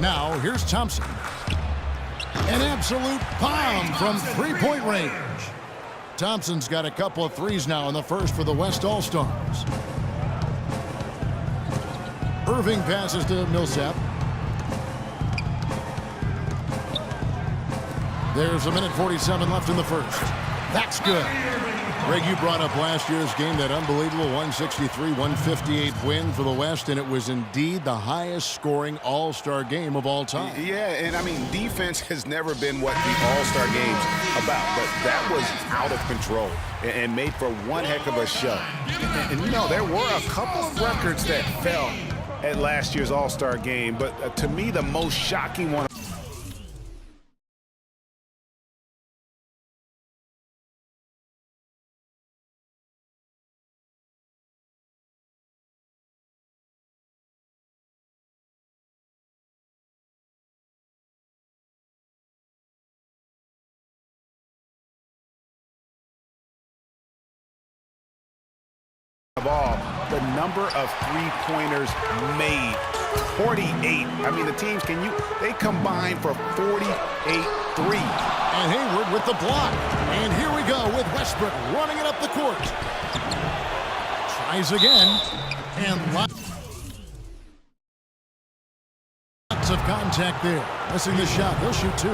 Now, here's Thompson. An absolute bomb from three-point range. Thompson's got a couple of threes now in the first for the West All-Stars. Irving passes to Millsap. There's a minute 47 left in the first. That's good. Greg, you brought up last year's game, that unbelievable 163-158 win for the West, and it was indeed the highest scoring All-Star game of all time. Yeah, and I mean, defense has never been what the All-Star game's about, but that was out of control and made for one heck of a show. And you know, there were a couple of records that fell at last year's All-Star game, but to me, the most shocking one of all, the number of three-pointers made. 48. I mean, the teams, they combine for 48 threes. And Hayward with the block. And here we go with Westbrook running it up the court. Tries again. And lots of contact there. Missing the shot. He'll shoot two.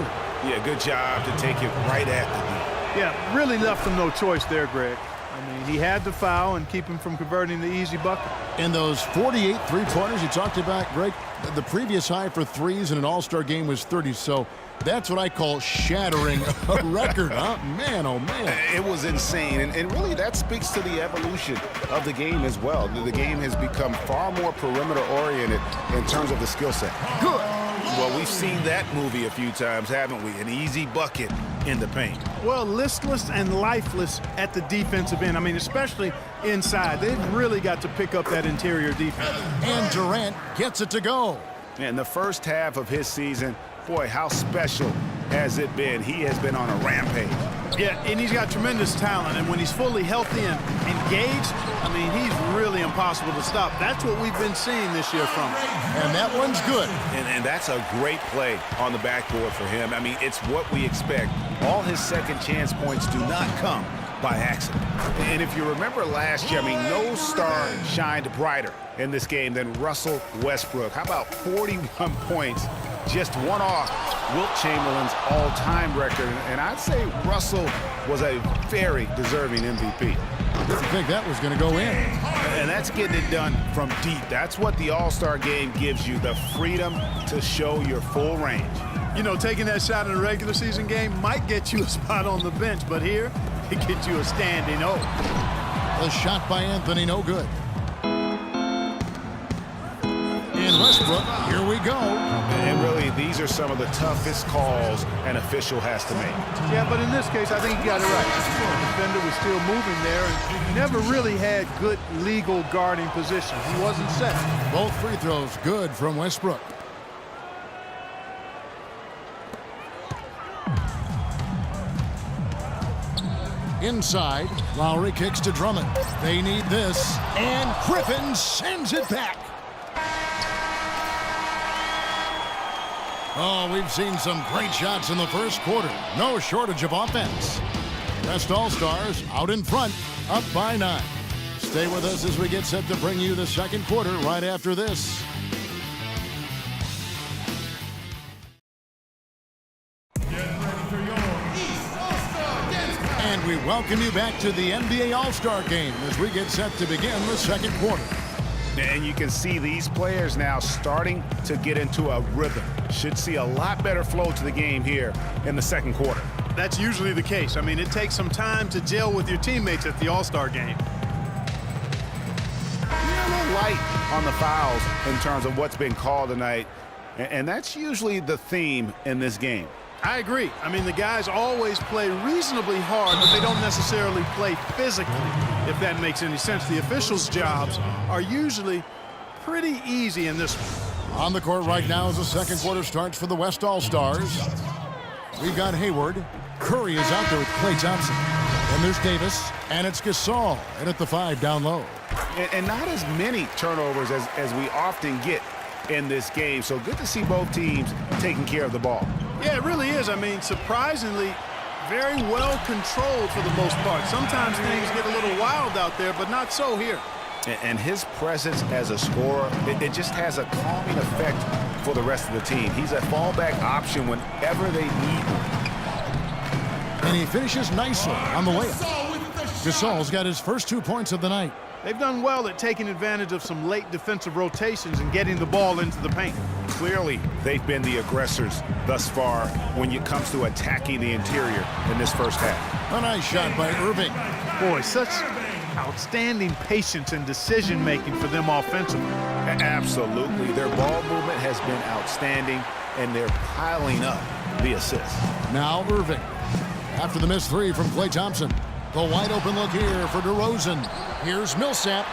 Yeah, good job to take it right at the knee. Yeah, really left him no choice there, Greg. I mean, he had to foul and keep him from converting the easy bucket. And those 48 three-pointers you talked about, Greg, the previous high for threes in an All-Star game was 30. So that's what I call shattering a record, huh? Man, oh, man. It was insane. And really, that speaks to the evolution of the game as well. The game has become far more perimeter-oriented in terms of the skill set. Good. Well, we've seen that movie a few times, haven't we? An easy bucket in the paint. Well, listless and lifeless at the defensive end. I mean, especially inside. They've really got to pick up that interior defense. And Durant gets it to go. In the first half of his season, boy, how special has it been? He has been on a rampage. Yeah, and he's got tremendous talent. And when he's fully healthy and engaged, I mean, he's really impossible to stop. That's what we've been seeing this year from him. And that one's good. And that's a great play on the backboard for him. I mean, it's what we expect. All his second chance points do not come by accident. And if you remember last year, I mean, no star shined brighter in this game than Russell Westbrook. How about 41 points, just one off Wilt Chamberlain's all-time record? And I'd say Russell was a very deserving MVP. Didn't think that was going to go in. And that's getting it done from deep. That's what the All-Star game gives you, the freedom to show your full range. You know, taking that shot in a regular season game might get you a spot on the bench, but here, it gets you a standing O. The shot by Anthony, no good. And Westbrook, here we go. And really, these are some of the toughest calls an official has to make. Yeah, but in this case, I think he got it right. The defender was still moving there and never really had good legal guarding position. He wasn't set. Both free throws good from Westbrook. Inside, Lowry kicks to Drummond. They need this, and Griffin sends it back. Oh, we've seen some great shots in the first quarter. No shortage of offense. West All-Stars out in front, up by 9. Stay with us as we get set to bring you the second quarter right after this. And we welcome you back to the NBA All-Star Game as we get set to begin the second quarter. And you can see these players now starting to get into a rhythm. Should see a lot better flow to the game here in the second quarter. That's usually the case. I mean, it takes some time to gel with your teammates at the All-Star game. A little light on the fouls in terms of what's been called tonight. And that's usually the theme in this game. I agree. I mean, the guys always play reasonably hard, but they don't necessarily play physically, if that makes any sense. The officials' jobs are usually pretty easy in this one. On the court right now as the second quarter starts for the West All-Stars. We've got Hayward. Curry is out there with Klay Thompson. And there's Davis, and it's Gasol, and at the 5 down low. And not as many turnovers as we often get in this game. So good to see both teams taking care of the ball. Yeah, it really is. I mean, surprisingly, very well controlled for the most part. Sometimes things get a little wild out there, but not so here. And his presence as a scorer, it just has a calming effect for the rest of the team. He's a fallback option whenever they need him. And he finishes nicely on the layup. Gasol's got his first 2 points of the night. They've done well at taking advantage of some late defensive rotations and getting the ball into the paint. Clearly, they've been the aggressors thus far when it comes to attacking the interior in this first half. A nice shot by Irving. Boy, such outstanding patience and decision-making for them offensively. Absolutely. Their ball movement has been outstanding, and they're piling up the assists. Now Irving. After the missed three from Klay Thompson. The wide open look here for DeRozan. Here's Millsap.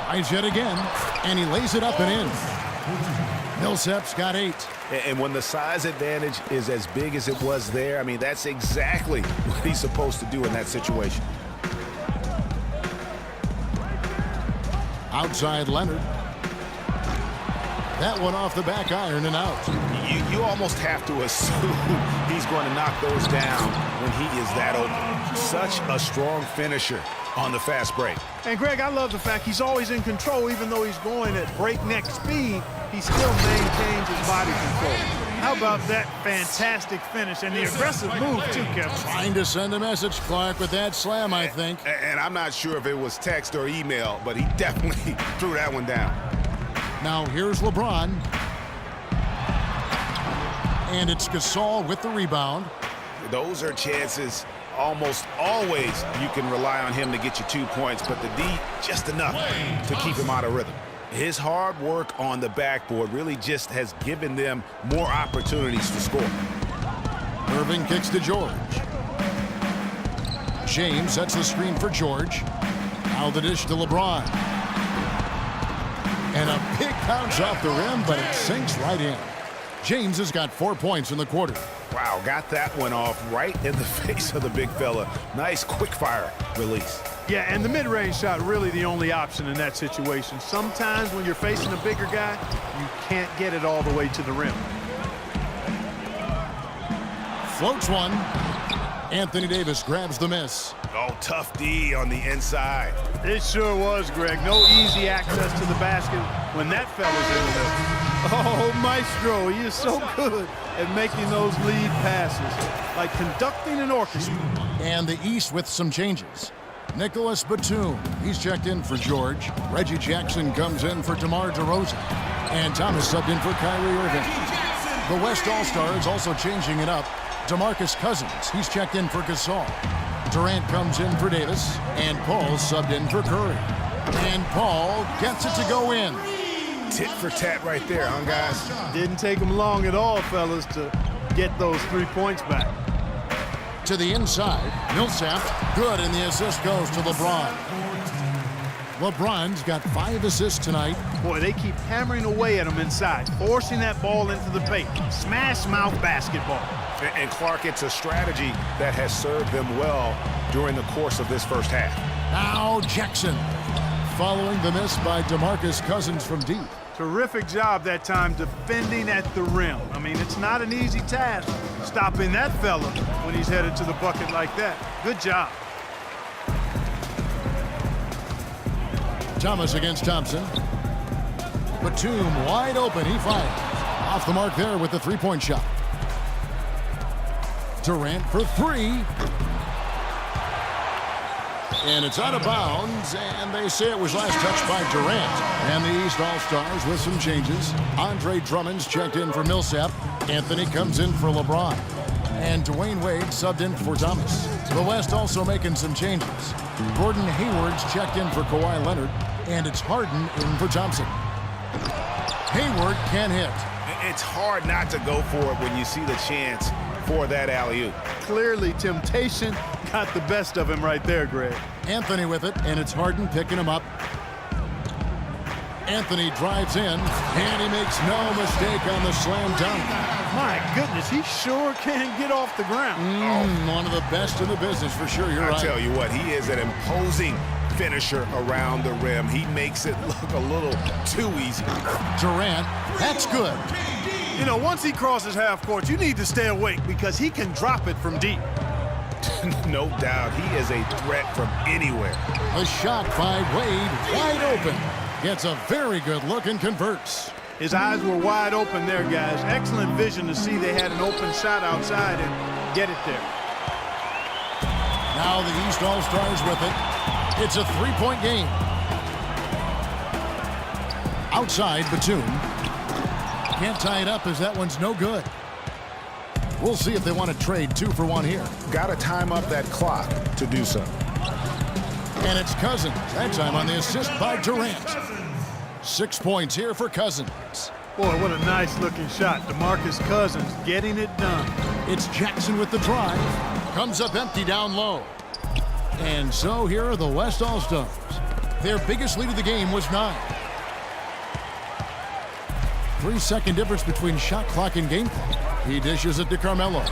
Tries yet again, and he lays it up and in. Millsap's got 8. And when the size advantage is as big as it was there, I mean, that's exactly what he's supposed to do in that situation. Outside Leonard. That one off the back iron and out. You almost have to assume he's going to knock those down when he is that open. Such a strong finisher on the fast break. And, Greg, I love the fact he's always in control. Even though he's going at breakneck speed, he still maintains his body control. How about that fantastic finish and the aggressive move, too, Kevin? Trying to send a message, Clark, with that slam, I think. And I'm not sure if it was text or email, but he definitely threw that one down. Now here's LeBron. And it's Gasol with the rebound. Those are chances almost always you can rely on him to get you 2 points, but the D just enough to keep him out of rhythm. His hard work on the backboard really just has given them more opportunities to score. Irving kicks to George. James sets the screen for George. Now the dish to LeBron. And a big bounce off the rim, but it sinks right in. James has got 4 points in the quarter. Wow, got that one off right in the face of the big fella. Nice quick fire release. Yeah, and the mid-range shot really the only option in that situation. Sometimes when you're facing a bigger guy, you can't get it all the way to the rim. Floats one. Anthony Davis grabs the miss. Oh, tough D on the inside. It sure was, Greg. No easy access to the basket when that fella's in the middle. Oh, Maestro, he is so good at making those lead passes, like conducting an orchestra. And the East with some changes. Nicholas Batum, he's checked in for George. Reggie Jackson comes in for DeMar DeRozan. And Thomas subbed in for Kyrie Irving. The West All-Star is also changing it up. DeMarcus Cousins, he's checked in for Gasol. Durant comes in for Davis. And Paul subbed in for Curry. And Paul gets it to go in. Tit for tat right there, huh, guys? Didn't take him long at all, fellas, to get those 3 points back. To the inside, Millsap, good, and the assist goes to LeBron. LeBron's got 5 assists tonight. Boy, they keep hammering away at him inside, forcing that ball into the paint. Smash mouth basketball. And Clark, it's a strategy that has served them well during the course of this first half. Now Jackson, following the miss by DeMarcus Cousins from deep. Terrific job that time defending at the rim. I mean, it's not an easy task stopping that fella when he's headed to the bucket like that. Good job. Thomas against Thompson. Batum wide open, he fires. Off the mark there with the three-point shot. Durant for 3. And it's out of bounds, and they say it was last touched by Durant. And the East All-Stars with some changes. Andre Drummond's checked in for Millsap. Anthony comes in for LeBron. And Dwayne Wade subbed in for Thomas. The West also making some changes. Gordon Hayward's checked in for Kawhi Leonard. And it's Harden in for Thompson. Hayward can hit. It's hard not to go for it when you see the chance for that alley-oop. Clearly, temptation got the best of him right there, Greg. Anthony with it, and it's Harden picking him up. Anthony drives in, and he makes no mistake on the slam dunk. My goodness, he sure can get off the ground. One of the best in the business for sure, you're right. I tell you what, he is an imposing finisher around the rim. He makes it look a little too easy. Durant, that's good. You know, once he crosses half court, you need to stay awake because he can drop it from deep. No doubt, he is a threat from anywhere. A shot by Wade, wide open. Gets a very good look and converts. His eyes were wide open there, guys. Excellent vision to see they had an open shot outside and get it there. Now the East All-Stars with it. It's a three-point game. Outside, Batum. Can't tie it up as that one's no good. We'll see if they want to trade 2 for 1 here. Got to time up that clock to do so. And it's Cousins. That time on the assist by Durant. 6 points here for Cousins. Boy, what a nice-looking shot. DeMarcus Cousins getting it done. It's Jackson with the drive. Comes up empty down low. And so here are the West All-Stars. Their biggest lead of the game was 9. 3-second difference between shot clock and game clock. He dishes it to Carmelo.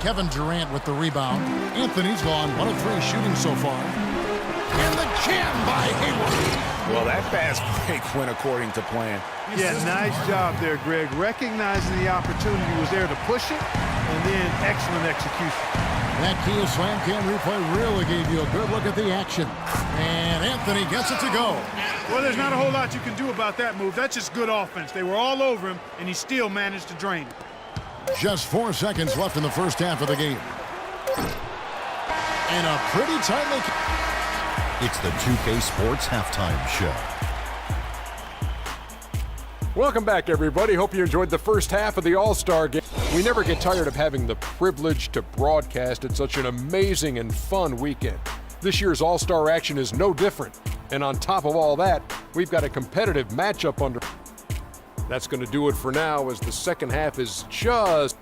Kevin Durant with the rebound. Anthony's gone 1 of 3 shooting so far. And the jam by Hayward. Well, that fast break went according to plan. Yeah, nice job there, Greg. Recognizing the opportunity was there to push it, and then excellent execution. That Kia Slam Cam replay really gave you a good look at the action. And Anthony gets it to go. Well, there's not a whole lot you can do about that move. That's just good offense. They were all over him, and he still managed to drain it. Just 4 seconds left in the first half of the game. And a pretty tightly... It's the 2K Sports Halftime Show. Welcome back, everybody. Hope you enjoyed the first half of the All-Star game. We never get tired of having the privilege to broadcast at such an amazing and fun weekend. This year's All-Star action is no different. And on top of all that, we've got a competitive matchup under. That's going to do it for now as the second half is just...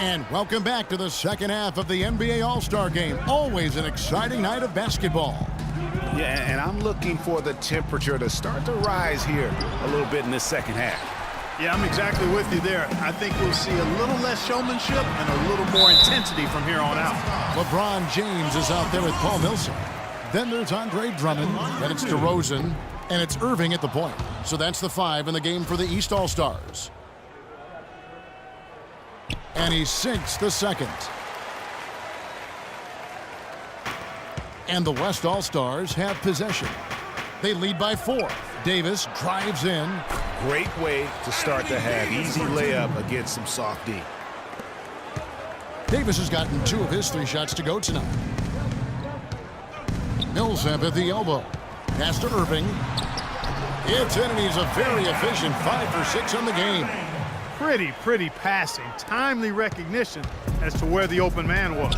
And welcome back to the second half of the NBA All-Star Game. Always an exciting night of basketball. Yeah, and I'm looking for the temperature to start to rise here a little bit in this second half. Yeah, I'm exactly with you there. I think we'll see a little less showmanship and a little more intensity from here on out. LeBron James is out there with Paul Millsap. Then there's Andre Drummond. Then it's DeRozan. And it's Irving at the point. So that's the 5 in the game for the East All-Stars. And he sinks the second. And the West All-Stars have possession. They lead by 4. Davis drives in. Great way to start the half. Easy layup against some soft D. Davis has gotten 2 of his 3 shots to go tonight. Millsap at the elbow. Pass to Irving. It's in, and he's a very efficient 5 for 6 on the game. Pretty passing. Timely recognition as to where the open man was.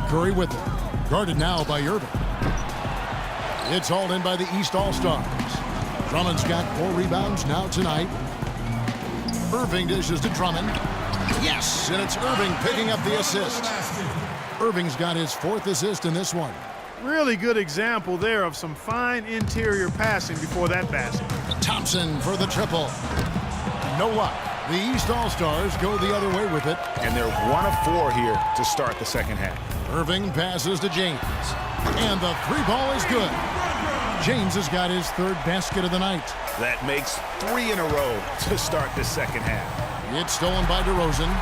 Curry with it. Guarded now by Irving. It's hauled in by the East All-Stars. Drummond's got 4 rebounds now tonight. Irving dishes to Drummond. Yes, and it's Irving picking up the assist. Irving's got his 4th assist in this one. Really good example there of some fine interior passing before that basket. Thompson for the triple. No luck. The East All-Stars go the other way with it. And they're 1 of 4 here to start the second half. Irving passes to James. And the 3 ball is good. James has got his 3rd basket of the night. That makes 3 in a row to start the second half. It's stolen by DeRozan.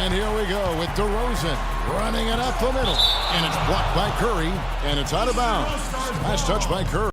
And here we go with DeRozan running it up the middle. And it's blocked by Curry. And it's out of bounds. Last touch by Curry.